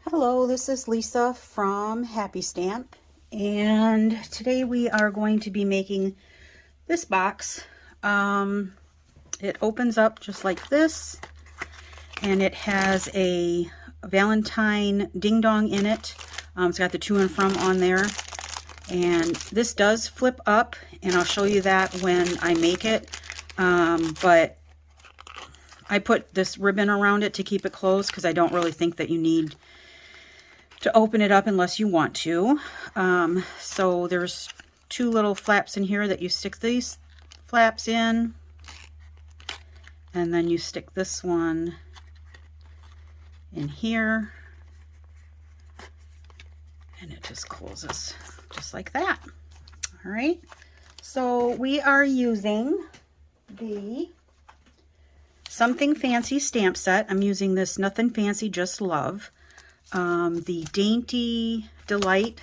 Hello, this is Lisa from Happy Stamp, and today we are going to be making this box. It opens up just like this, and it has a Valentine ding dong in it. It's got the to and from on there, and this does flip up, and I'll show you that when I make it. But I put this ribbon around it to keep it closed because I don't really think that you need to open it up unless you want to. So there's two little flaps in here that you stick these flaps in, and then you stick this one in here, and it just closes just like that. All right, so we are using the Something Fancy stamp set. I'm using this Nothing Fancy, Just Love. The Dainty Delight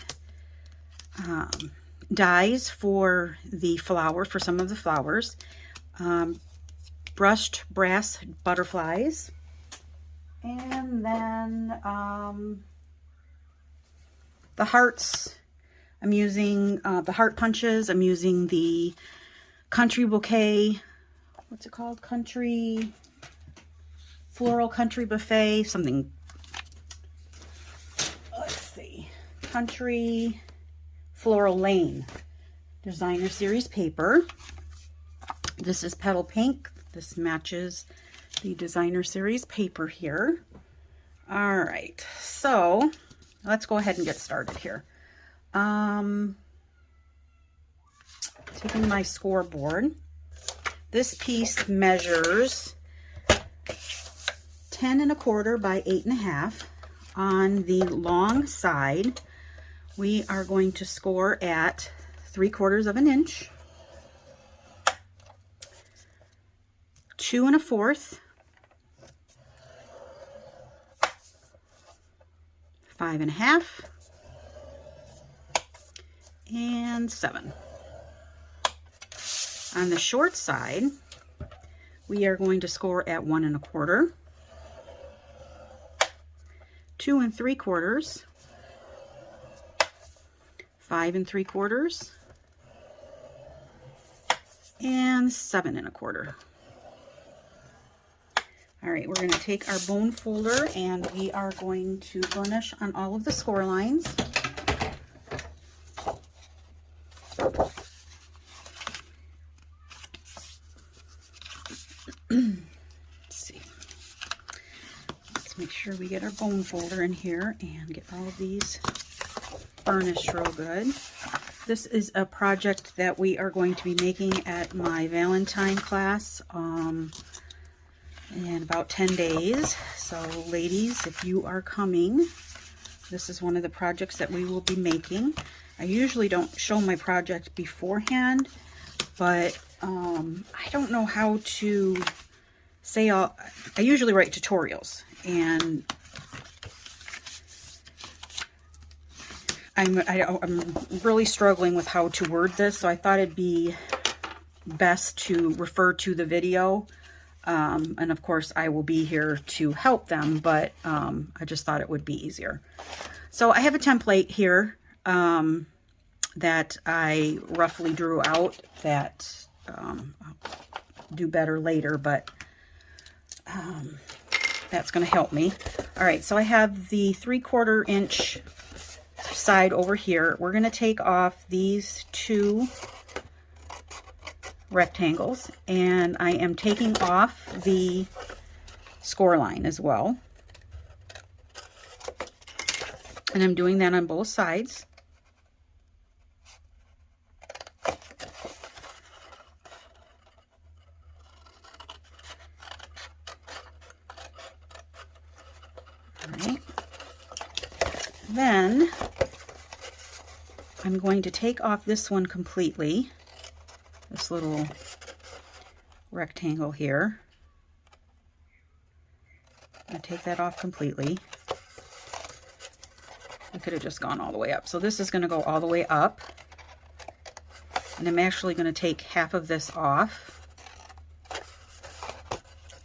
dies for the flower, for some of the flowers. Brushed brass butterflies. And then the hearts. I'm using the heart punches. I'm using the Country Bouquet. What's it called? Floral Country Buffet. Something. Country Floral Lane Designer Series paper. This is Petal Pink. This matches the Designer Series paper here. All right, so let's go ahead and get started here. Taking my scoreboard. This piece measures 10 1/4 by 8 1/2. On the long side, we are going to score at 3/4 of an inch, 2 1/4, 5 1/2, and 7. On the short side, we are going to score at 1 1/4, 2 3/4, 5 3/4, and 7 1/4. All right, we're going to take our bone folder and we are going to burnish on all of the score lines. Make sure we get our bone folder in here and get all of these burnished real good. This is a project that we are going to be making at my Valentine class in about 10 days. So ladies, if you are coming, this is one of the projects that we will be making. I usually don't show my project beforehand, but I don't know how to say all. I usually write tutorials, and I'm really struggling with how to word this, so I thought it'd be best to refer to the video. And of course, I will be here to help them, but I just thought it would be easier. So I have a template here that I roughly drew out that I'll do better later, but that's going to help me. All right, so I have the 3/4 inch side over here. We're going to take off these two rectangles, and I am taking off the score line as well. And I'm doing that on both sides. Then I'm going to take off this one completely, this little rectangle here. I take that off completely. I could have just gone all the way up. So this is going to go all the way up. And I'm actually going to take half of this off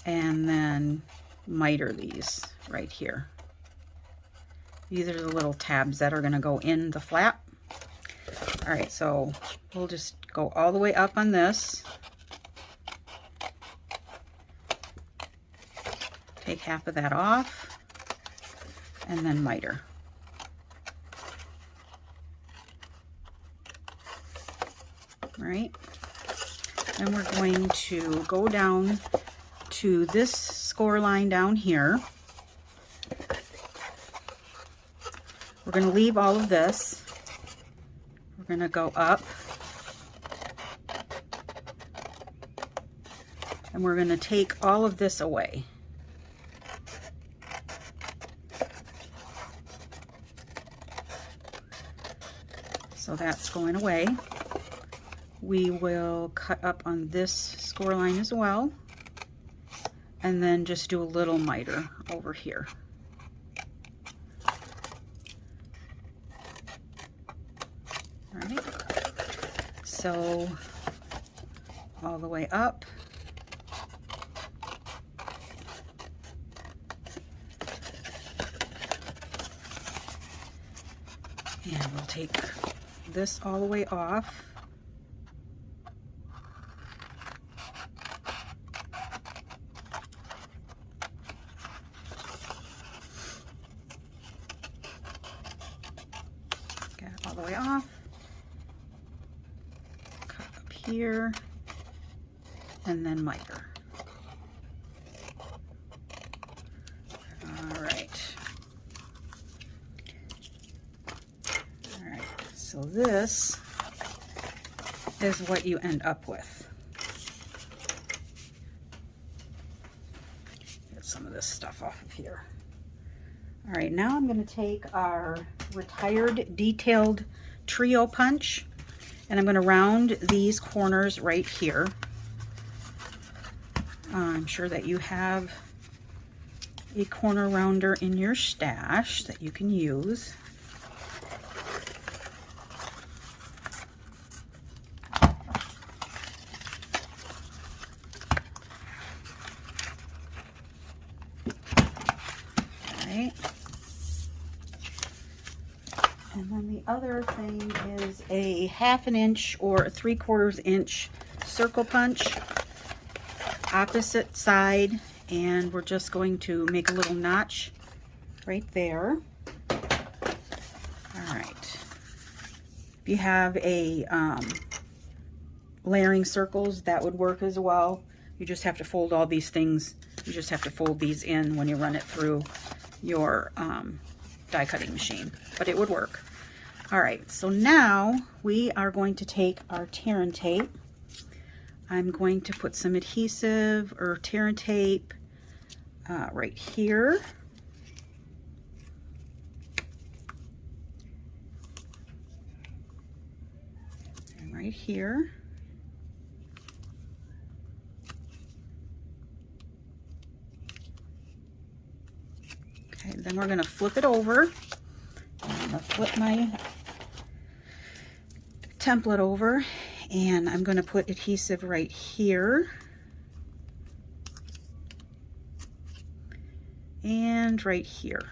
and then miter these right here. These are the little tabs that are going to go in the flap. All right, so we'll just go all the way up on this. Take half of that off and then miter. Right? Then we're going to go down to this score line down here. We're going to leave all of this. We're going to go up. And we're going to take all of this away. So that's going away. We will cut up on this score line as well. And then just do a little miter over here. All right. So all the way up. And we'll take this all the way off. Get it all the way off. Cut up here and then miter. All right. So this is what you end up with. Get some of this stuff off of here. All right, now I'm going to take our retired detailed trio punch and I'm going to round these corners right here. I'm sure that you have a corner rounder in your stash that you can use. And then the other thing is a 1/2 inch or a 3/4 inch circle punch, opposite side, and we're just going to make a little notch right there. All right. If you have a layering circles, that would work as well. You just have to fold all these things. You just have to fold these in when you run it through your die cutting machine, but it would work. All right, so now we are going to take our tear and tape. I'm going to put some adhesive or tear and tape right here. And right here. Okay, then we're going to flip it over. I'm going to flip my template over and I'm going to put adhesive right here and right here.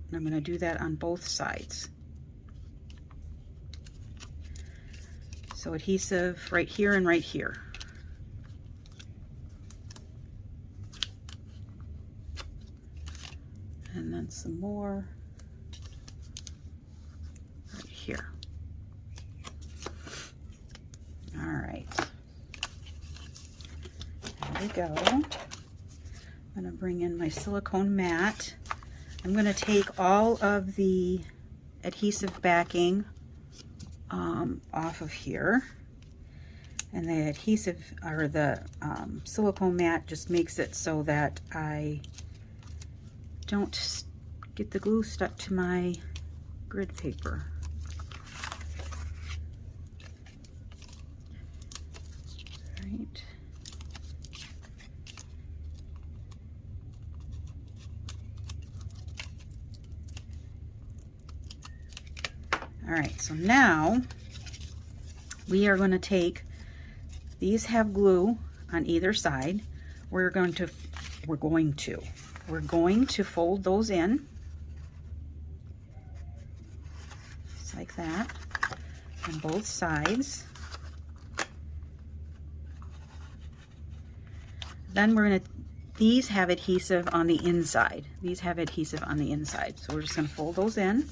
And I'm going to do that on both sides. So adhesive right here and right here. And then some more right here. All right, there we go. I'm going to bring in my silicone mat. I'm going to take all of the adhesive backing off of here. And the adhesive, or the silicone mat, just makes it so that I don't get the glue stuck to my grid paper. Right. All right, so now we are going to take, these have glue on either side. We're going to fold those in. like that on both sides. Then we're going to, these have adhesive on the inside. These have adhesive on the inside. So we're just going to fold those in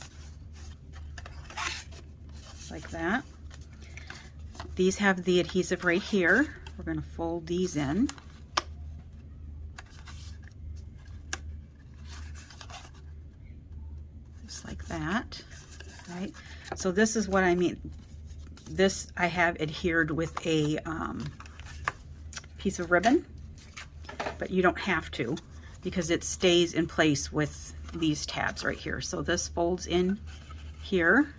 like that. These have the adhesive right here. We're going to fold these in. Just like that, right? So this is what I mean. This I have adhered with a piece of ribbon, but you don't have to because it stays in place with these tabs right here. So this folds in here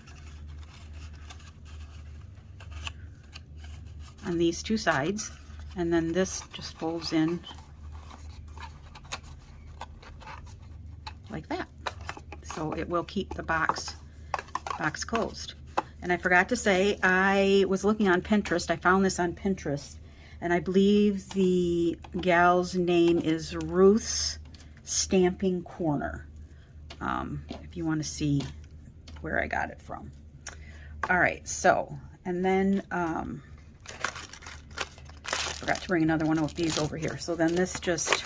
on these two sides, and then this just folds in like that. So it will keep the box closed. And I forgot to say, I was looking on Pinterest. I found this on Pinterest, and I believe the gal's name is Ruth's Stamping Corner, if you want to see where I got it from. All right, so, and then forgot to bring another one of these over here. So then this just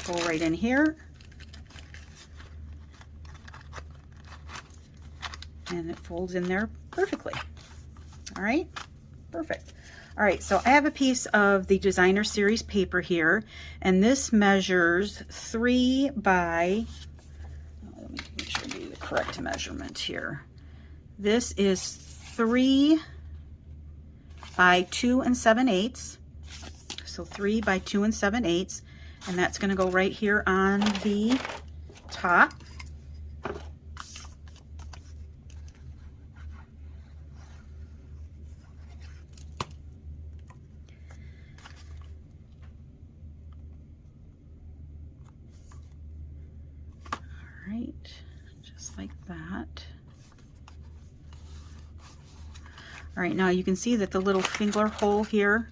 go right in here, and it folds in there perfectly. All right, perfect. All right, so I have a piece of the Designer Series paper here, and this measures 3 by, let me make sure I give you the correct measurement here. This is 3 by 2 7/8. So 3 by 2 7/8, and that's going to go right here on the top. Just like that. All right, now you can see that the little finger hole here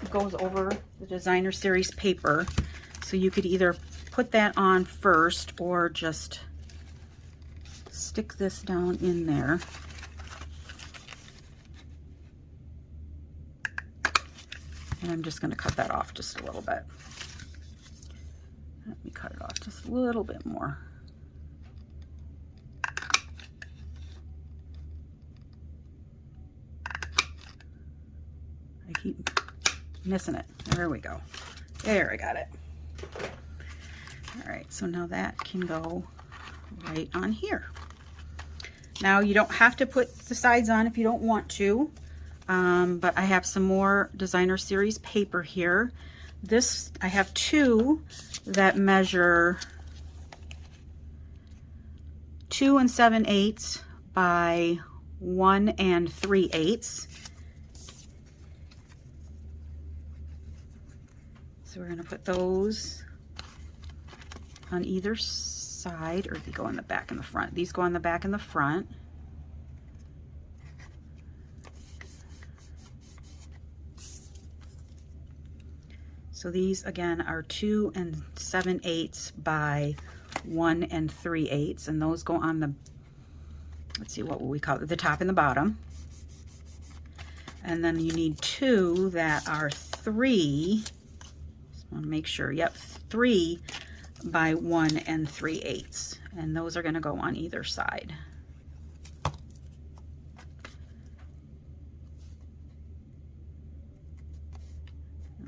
goes over the Designer Series paper. So you could either put that on first or just stick this down in there. And I'm just going to cut that off just a little bit. Let me cut it off just a little bit more. I keep missing it. There we go. There, I got it. All right, so now that can go right on here. Now you don't have to put the sides on if you don't want to, but I have some more Designer Series paper here. This, I have 2 that measure 2 7/8 by 1 3/8. So we're going to put those on either side, or they go in the back and the front. These go on the back and the front. So these again are 2 7/8 by 1 3/8, and those go on the, let's see, what will we call it, the top and the bottom. And then you need 2 that are 3, just want to make sure, yep, 3 by 1 3/8, and those are going to go on either side.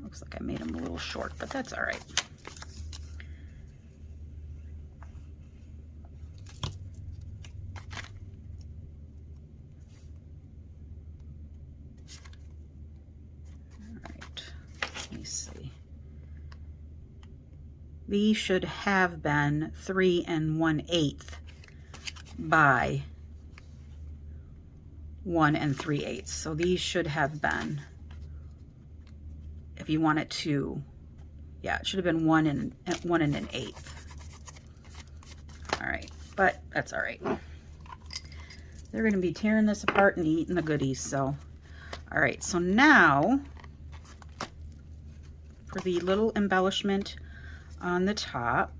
Looks like I made them a little short, but that's all right. All right, let me see. These should have been 3 1/8 by 1 3/8. So these should have been, if you want it to, yeah, it should have been 1 1/8. All right, but that's all right. They're going to be tearing this apart and eating the goodies. So, all right, so now for the little embellishment on the top,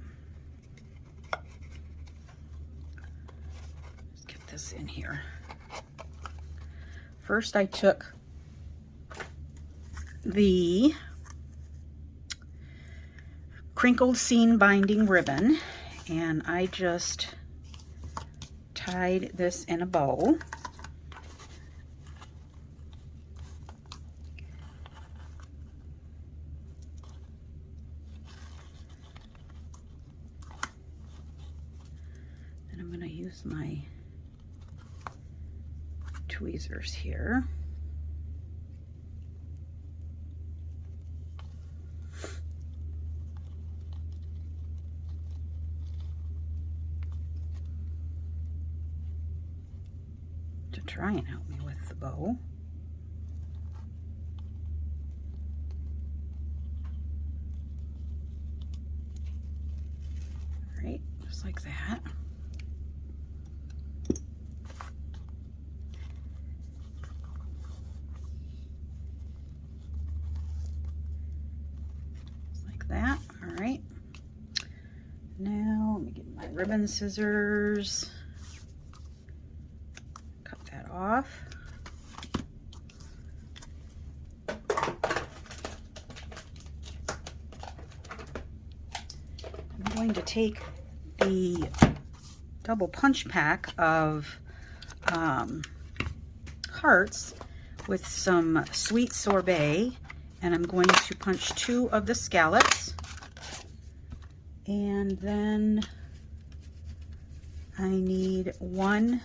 this in here. First, I took the crinkled seam binding ribbon and I just tied this in a bow. And I'm going to use my tweezers here. To try and help me with the bow. All right, just like that. That. All right, now let me get my ribbon scissors, cut that off. I'm going to take the double punch pack of hearts with some sweet sorbet, and I'm going to punch 2 of the scallops, and then I need 1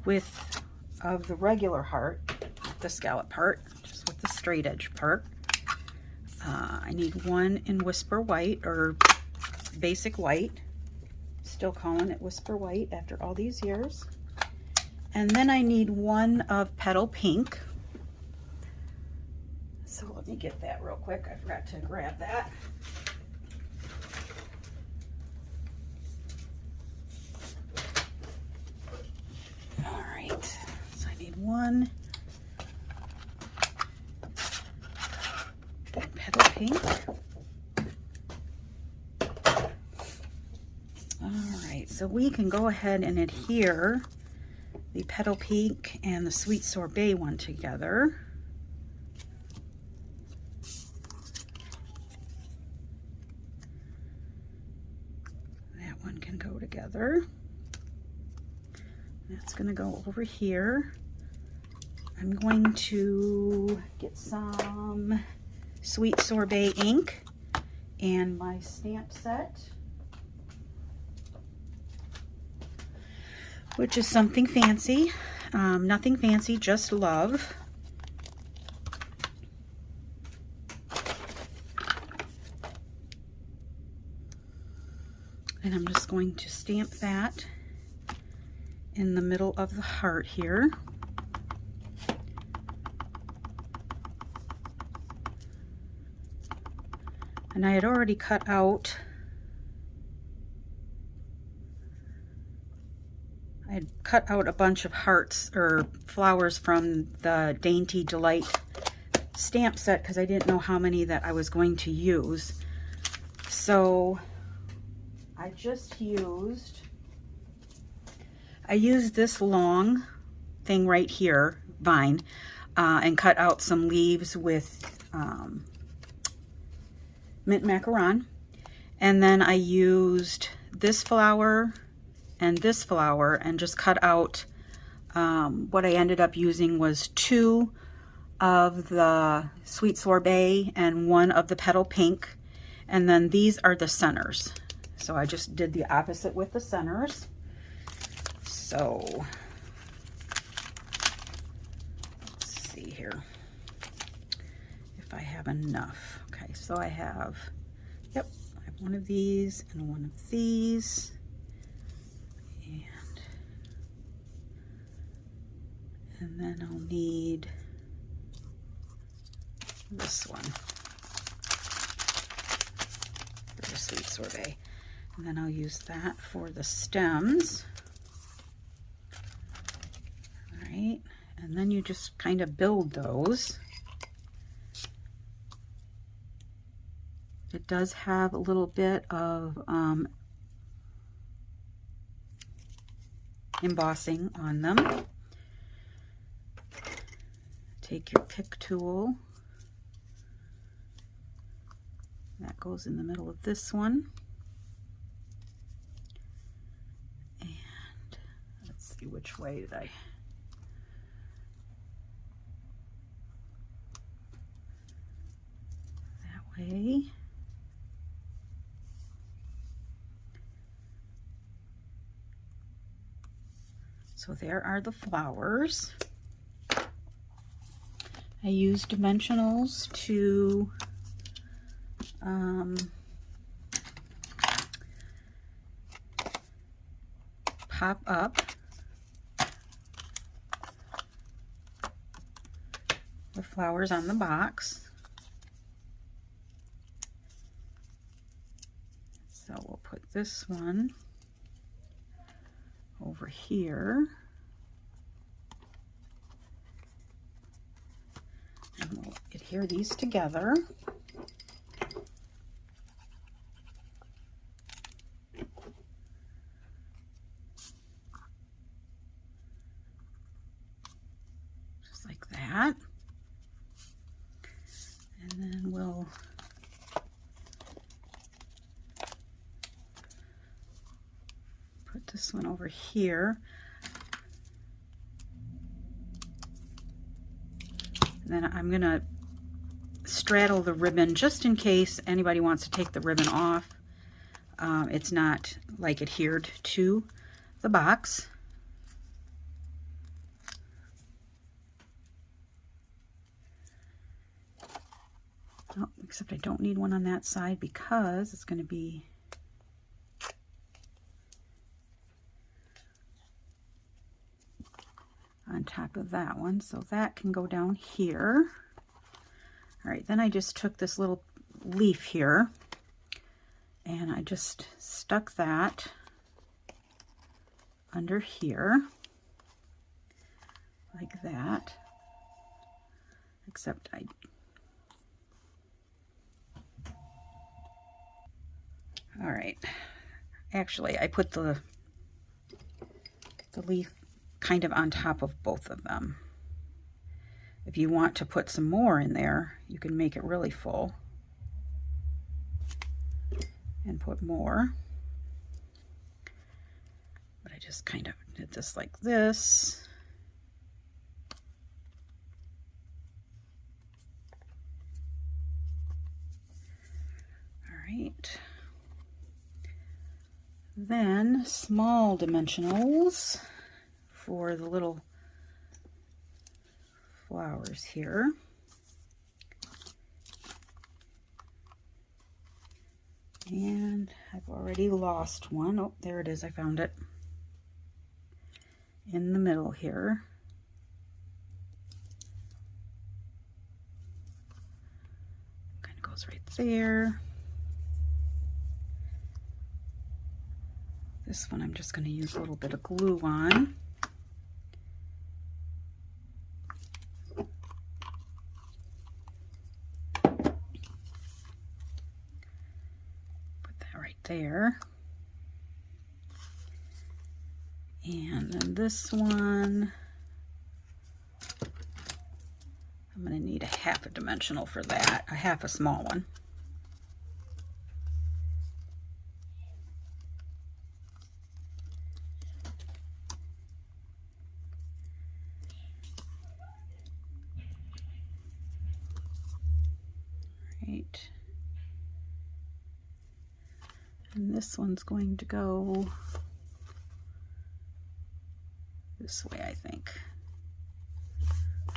width of the regular heart, the scallop part, just with the straight edge part. I need 1 in Whisper White, or basic white, still calling it Whisper White after all these years. And then I need 1 of Petal Pink. So let me get that real quick. I forgot to grab that. All right, so I need 1 Petal Pink. All right, so we can go ahead and adhere the Petal Pink and the Sweet Sorbet one together. That one can go together. That's going to go over here. I'm going to get some Sweet Sorbet ink and my stamp set, which is something fancy. Nothing fancy, just love. And I'm just going to stamp that in the middle of the heart here. And I had already cut out, a bunch of hearts or flowers from the Dainty Delight stamp set because I didn't know how many that I was going to use. So I used this long thing right here, vine, and cut out some leaves with mint macaron. And then I used this flower and this flower and just cut out, what I ended up using was 2 of the Sweet Sorbet and 1 of the Petal Pink. And then these are the centers. So I just did the opposite with the centers. So let's see here if I have enough. Okay, so I have, yep, I have 1 of these and 1 of these. And then I'll need this one for the Sweet Sorbet. And then I'll use that for the stems. All right, and then you just kind of build those. It does have a little bit of embossing on them. Take your pick tool. That goes in the middle of this one. And let's see, which way did I? That way. So there are the flowers. I used dimensionals to pop up the flowers on the box. So we'll put this one over here. And we'll adhere these together. Just like that. And then we'll put this one over here. And then I'm going to straddle the ribbon just in case anybody wants to take the ribbon off. It's not like adhered to the box. Oh, except I don't need one on that side because it's going to be on top of that one, so that can go down here. All right, then I just took this little leaf here and I just stuck that under here like that, except all right, actually I put the leaf kind of on top of both of them. If you want to put some more in there, you can make it really full and put more. But I just kind of did this like this. All right. Then small dimensionals for the little flowers here. And I've already lost one. Oh, there it is. I found it in the middle here. Kind of goes right there. This one I'm just going to use a little bit of glue on. There. And then this one, I'm going to need a half a dimensional for that, a half a small one. Right. And this one's going to go this way, I think.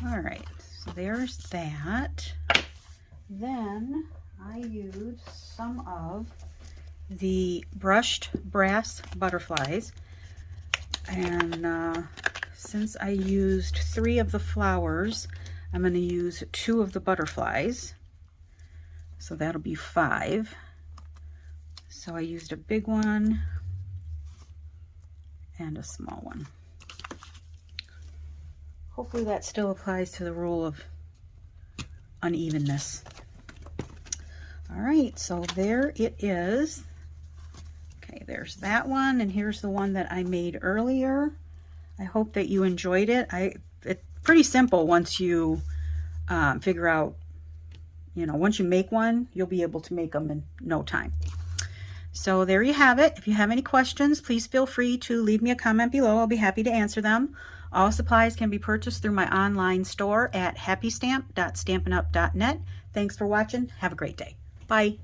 All right, so there's that. Then I used some of the brushed brass butterflies. And since I used 3 of the flowers, I'm going to use 2 of the butterflies. So that'll be 5. So I used a big one and a small one. Hopefully that still applies to the rule of unevenness. All right, so there it is. Okay, there's that one, and here's the one that I made earlier. I hope that you enjoyed it. It's pretty simple once you figure out, you know, once you make one, you'll be able to make them in no time. So there you have it. If you have any questions, please feel free to leave me a comment below. I'll be happy to answer them. All supplies can be purchased through my online store at happystamp.stampinup.net. Thanks for watching. Have a great day. Bye.